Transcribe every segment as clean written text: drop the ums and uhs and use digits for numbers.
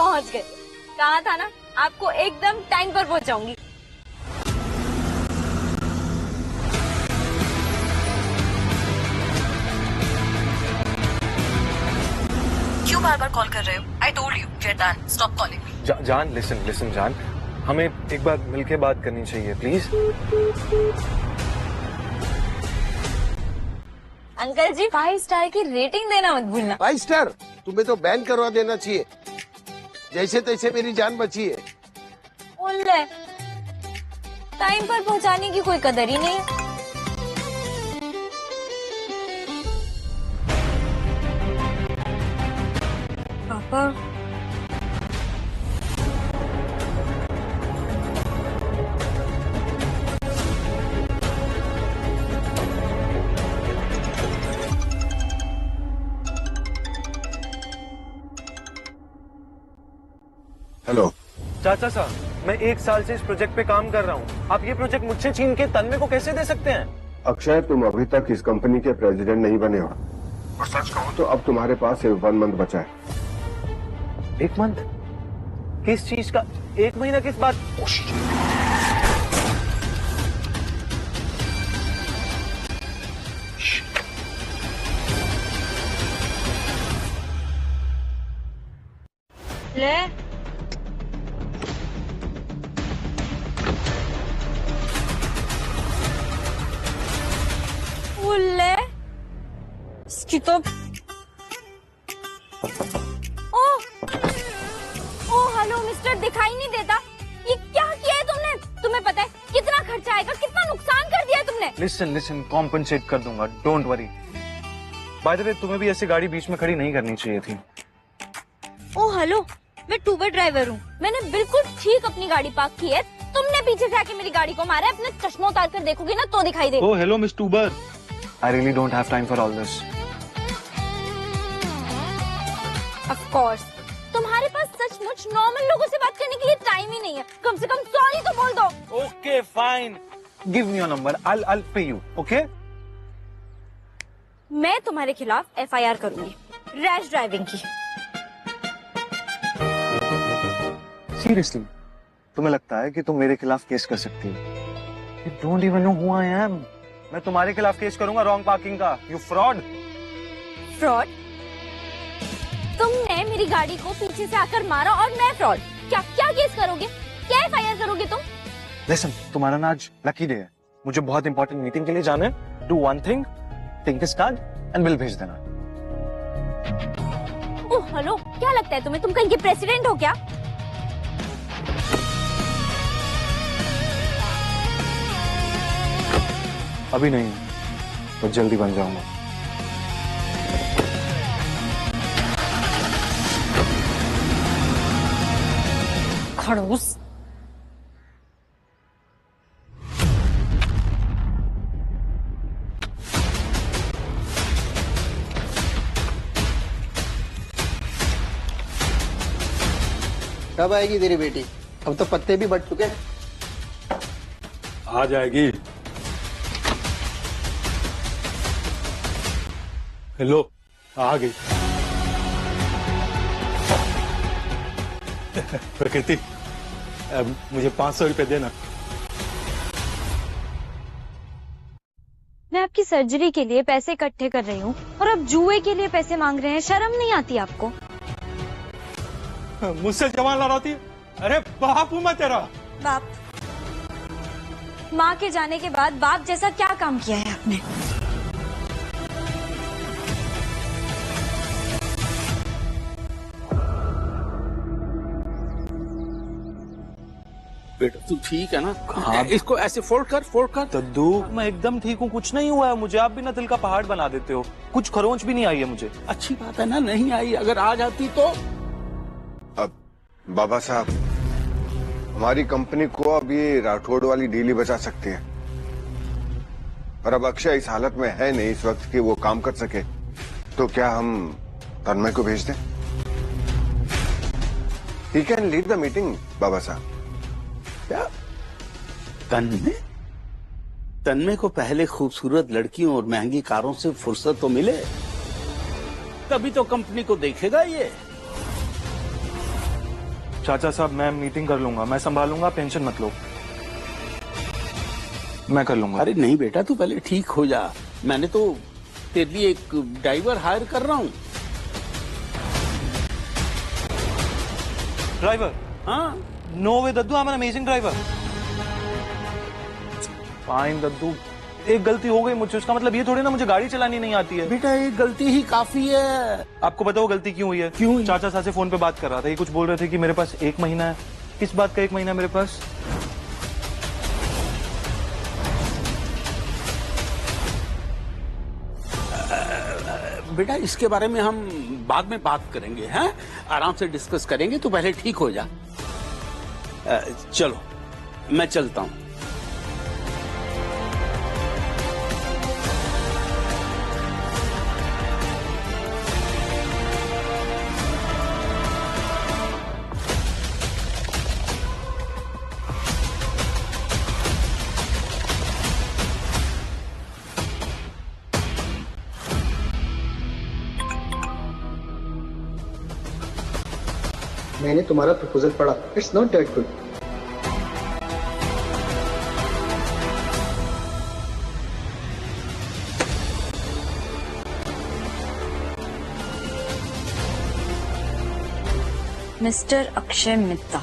पहुंच गए। कहा था ना आपको एकदम टाइम पर पहुंचाऊंगी। क्यों बार बार कॉल कर रहे हो? I told you we are done, stop calling me. जान लिसन जान, हमें एक बार मिलके बात करनी चाहिए प्लीज। अंकल जी 5 स्टार की रेटिंग देना मत भूलना। 5 स्टार तुम्हें तो बैन करवा देना चाहिए, जैसे तैसे मेरी जान बची है। उल्ले, टाइम पर पहुंचाने की कोई कदर ही नहीं है। पापा हेलो चाचा साहब, मैं 1 साल से इस प्रोजेक्ट पे काम कर रहा हूँ। आप ये प्रोजेक्ट मुझसे छीन के तन्मय को कैसे दे सकते हैं? अक्षय, तुम अभी तक इस कंपनी के प्रेसिडेंट नहीं बने हो, और सच कहूं तो अब तुम्हारे पास सिर्फ 1 मंथ बचा है। 1 मंथ? किस चीज का 1 महीना? किस बात? ले उल्ले, इसकी तो हेलो मिस्टर, दिखाई नहीं देता? ये क्या किया है तुमने? तुम्हें पता है कितना खर्चा आएगा, कितना नुकसान कर दिया है तुमने? लिसन कॉम्पनसेट कर दूंगा, don't worry. By the way, तुम्हें भी ऐसी गाड़ी बीच में खड़ी नहीं करनी चाहिए थी। हेलो, मैं टूबर ड्राइवर हूँ। मैंने बिल्कुल ठीक अपनी गाड़ी पार्क की है। तुमने पीछे से आके मेरी गाड़ी को मारा है। अपने चश्मा उतार कर देखोगे ना तो दिखाई देगा। Hello miss Tuber, I really don't have time for all this. Of course, तुम्हारे पास सचमुच नॉर्मल लोगों से बात करने के लिए टाइम ही नहीं है। कम से कम सॉरी तो बोल दो। Okay fine, give me your number, I'll पे यू, ओके? मैं तुम्हारे खिलाफ FIR करूंगी, रैश ड्राइविंग की। सीरियसली, तुम्हें लगता है कि तुम मेरे खिलाफ केस कर सकती हो? You don't even know who I am. मैं तुम्हारे खिलाफ केस करूंगा रॉन्ग पार्किंग का। You fraud. फ्रॉड? तुमने मेरी गाड़ी को पीछे से आकर मारा और मैं फ्रॉड? क्या क्या केस करोगे? क्या FIR करोगे तुम? लिसन, तुम्हारा ना आज लकी डे है। मुझे बहुत इंपॉर्टेंट मीटिंग के लिए जाना है। Do one thing, take this card and bill भेज देना। ओह हेलो, क्या लगता है तुम्हें? तुम कहीं के प्रेसिडेंट हो क्या? अभी नहीं, तो जल्दी बन जाऊंगा। खड़ूस। कब आएगी तेरी बेटी? अब तो पत्ते भी बढ़ चुके हैं। आ जाएगी। हेलो, आ गई। प्रकृति, मुझे 500 रुपए देना। मैं आपकी सर्जरी के लिए पैसे इकट्ठे कर रही हूँ और अब जुए के लिए पैसे मांग रहे हैं। शर्म नहीं आती आपको? मुझसे जवान लड़ाती है? अरे बाप हूं मैं तेरा। बाप? माँ के जाने के बाद बाप जैसा क्या काम किया है आपने? बेटा तू ठीक है ना? हाँ। इसको ऐसे फोल्ड कर। दद्दू, मैं एकदम ठीक हूँ, कुछ नहीं हुआ है मुझे। आप भी ना दिल का पहाड़ बना देते हो। कुछ खरोंच भी नहीं आई है मुझे। अच्छी बात है ना, नहीं आई। अगर आ जाती तो। अब बाबा साहब, हमारी कंपनी को अब ये राठौड़ वाली डील ही बचा सकती है, और अब अक्षय इस हालत में है नहीं इस वक्त कि वो काम कर सके, तो क्या हम तन्मय को भेज दें? He can lead the meeting बाबा साहब। क्या तन्मय को पहले खूबसूरत लड़कियों और महंगी कारों से फुर्सत तो मिले, तभी तो कंपनी को देखेगा ये। चाचा साहब मैं मीटिंग कर लूंगा, मैं संभालूंगा, टेंशन मत लो, मैं कर लूंगा। अरे नहीं बेटा, तू पहले ठीक हो जा। मैंने तो तेरे लिए एक ड्राइवर हायर कर रहा हूँ। ड्राइवर? हाँ, नो वे दद्दू, I am an amazing driver. Fine दद्दू, एक गलती हो गई मुझसे, उसका मतलब ये थोड़ी ना मुझे गाड़ी चलानी नहीं आती है। बेटा एक गलती ही काफी है। आपको पता वो गलती क्यों हुई है? क्यों हुई? चाचा साहब से फोन पे बात कर रहा था, ये कुछ बोल रहे थे कि मेरे पास 1 महीना है। किस बात का 1 महीना मेरे पास? बेटा इसके बारे में हम बाद में बात करेंगे, हैं? आराम से डिस्कस करेंगे, तू पहले ठीक हो जा। चलो मैं चलता हूँ। मैंने तुम्हारा प्रपोजल पढ़ा, it's not that good. Mister Akshay Mitta,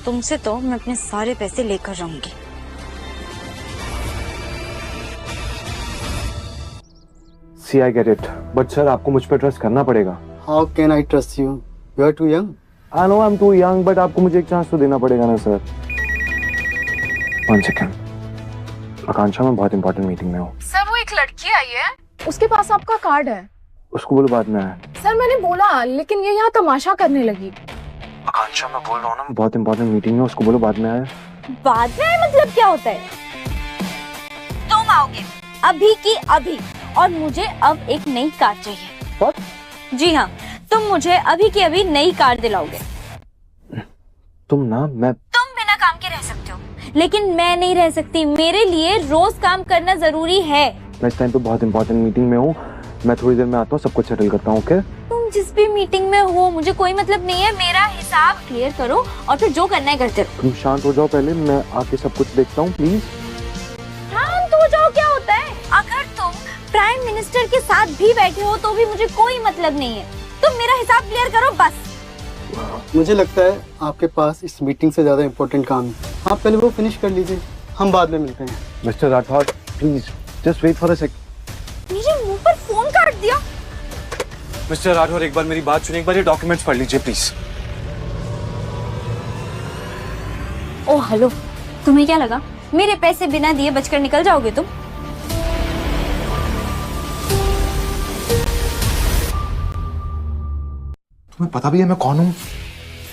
तुमसे तो मैं अपने सारे पैसे लेकर रहूंगी। See I get it, but sir आपको मुझ पर ट्रस्ट करना पड़ेगा। How can I trust you? You are too young. I know I am too young, but आपको मुझे एक चांस तो देना पड़ेगा ना सर। 1 सेकेंड, आकांक्षा मैं बहुत इंपॉर्टेंट मीटिंग में हूँ। सर वो एक लड़की आई है, उसके पास आपका कार्ड है। उसको बोलो बाद में आए। सर मैंने बोला, लेकिन ये यहाँ तमाशा करने लगी। आकांक्षा मैं बोल रहा हूँ ना, बहुत इंपॉर्टेंट मीटिंग है, उसको बोलो बाद में आए। बाद में आए मतलब क्या होता है? तुम आओगे अभी की अभी, और मुझे अब एक नई कार चाहिए। What? जी हाँ, तुम मुझे अभी की अभी नई कार दिलाओगे। तुम बिना काम के रह सकते हो, लेकिन मैं नहीं रह सकती। मेरे लिए रोज काम करना जरूरी है। मैं इस टाइम पे बहुत इंपॉर्टेंट मीटिंग में हूँ, मैं थोड़ी देर में आता हूँ, सब कुछ सेटल करता हूँ। ओके? तुम जिस भी मीटिंग में हो मुझे कोई मतलब नहीं है। मेरा हिसाब क्लियर करो और फिर जो करना है करते रहो। तुम शांत हो जाओ पहले, मैं आके सब कुछ देखता हूँ प्लीज। शांत हो जाओ क्या होता है? अगर तुम प्राइम मिनिस्टर के साथ भी बैठे हो तो भी मुझे कोई मतलब नहीं है। तुम मेरा हिसाब क्लियर करो बस। मुझे लगता है आपके पास इस मीटिंग से ज्यादा इम्पोर्टेंट काम है। आप पहले वो फिनिश कर लीजिए, हम बाद में मिलते हैं। Mister Rathore please just wait for a sec. मेरे मुंह पर फोन काट दिया। मिस्टर राठौर एक बार मेरी बात सुनिए, एक बार ये डॉक्यूमेंट्स पढ़ लीजिए प्लीज। ओ हेलो, तुम्हें क्या लगा मेरे पैसे बिना दिए बचकर निकल जाओगे तुम? तुम्हें पता भी है मैं कौन हूँ?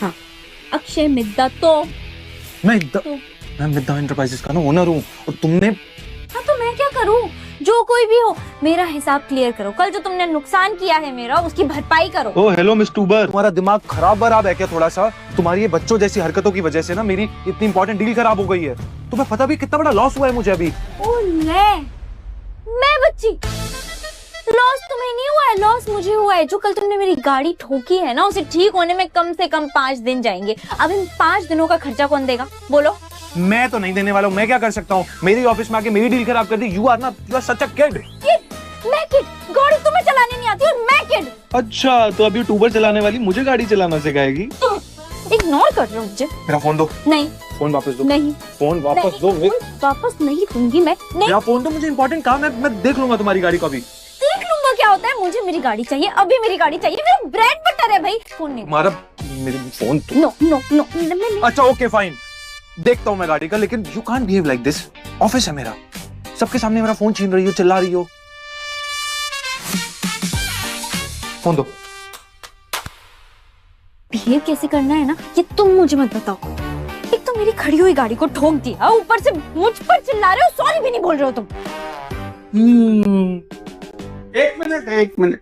हाँ, अक्षय मिद्दा। तो मैं मिद्दा एंटरप्राइजेस का ना ओनर हूँ, और तुमने। हाँ तो मैं क्या करूँ? जो कोई भी हो, मेरा हिसाब क्लियर करो। कल जो तुमने नुकसान किया है मेरा, उसकी भरपाई करो। ओ हेलो मिस टूबर, तुम्हारा दिमाग खराब है क्या थोड़ा सा? तुम्हारी ये बच्चों जैसी हरकतों की वजह से ना मेरी इतनी इंपॉर्टेंट डील खराब हो गई है। तुम्हें पता भी कितना बड़ा लॉस हुआ है मुझे अभी। ओ ले, मैं बच्ची? लॉस तुम्हें नहीं हुआ है, लॉस मुझे हुआ है। जो कल तुमने मेरी गाड़ी ठोकी है ना, उसे ठीक होने में कम से कम 5 दिन जाएंगे। अब इन 5 दिनों का खर्चा कौन देगा बोलो? मैं तो नहीं देने वाला हूँ, मैं क्या कर सकता हूँ? मेरी ऑफिस में आके मेरी डील खराब कर दी। You are such a kid. मैं किड? गाड़ी तुम्हें चलाने नहीं आती और मैं किड? अच्छा, तो अभी टूबर चलाने वाली मुझे गाड़ी चलाना सिखाएगी? इग्नोर कर रहे हो मुझे। मेरा फोन दो। नहीं। फोन वापस दो। नहीं। फोन वापस दो। वापस नहीं दूंगी मैं। नहीं। मेरा फोन तो मुझे इंपॉर्टेंट काम है, मैं देख लूंगा तुम्हारी गाड़ी को अभी। देख लूंगा क्या होता है? मुझे मेरी गाड़ी चाहिए, अभी मेरी गाड़ी चाहिए। मेरा ब्रेड बटर है भाई। फोन नहीं। तुम्हारा मेरी फोन तो। No no no. अच्छा ओके फाइन, देखता हूँ मैं गाड़ी का, लेकिन you can't behave like this. Office है मेरा, सबके सामने मेरा फोन छीन रही हो, चिल्ला रही हो। फोन दो। बिहेव कैसे करना है ना, ये तुम मुझे मत बताओ। एक तो मेरी खड़ी हुई गाड़ी को ठोक दिया, ऊपर से मुझ पर चिल्ला रहे हो, सॉरी भी नहीं बोल रहे हो तुम। एक मिनट